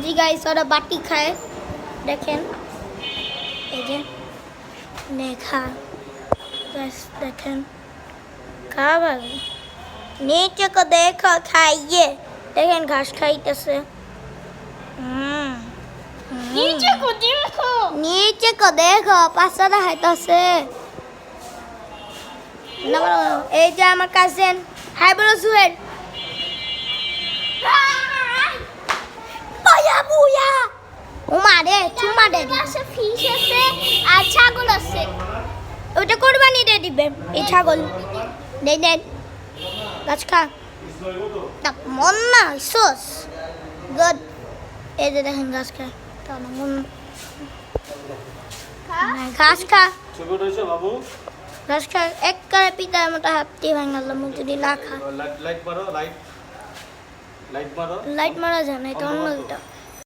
জি guys ওরা বাটি খায় দেখেন এই যে দেখা গাইস দেখেন খাবার नीचे को देखो खाइए देखें घास खाइतेছে नीचे को देखो পাছাটা খাইতেছে না এই যে আমার কাজিন হাই বলো জুয়েল বুয়া বুয়া ওমারে চুমারে আছে ফিশ আছে আর ছাগল আছে ওটা কুরবানি দিয়ে দিবে এই ছাগল দেন দেন গাছ খা তা মন না সস গুড এই যে দেখেন গাছ খা তা না মন ঘাস খা ছবি রয়েছে বাবু ঘাস খা এক করে পিতা মতো হাতটি ভাঙাল মুখ যদি না খা লাইট মারো লাইট মারো লাইট মারা যায় না এটা অন্য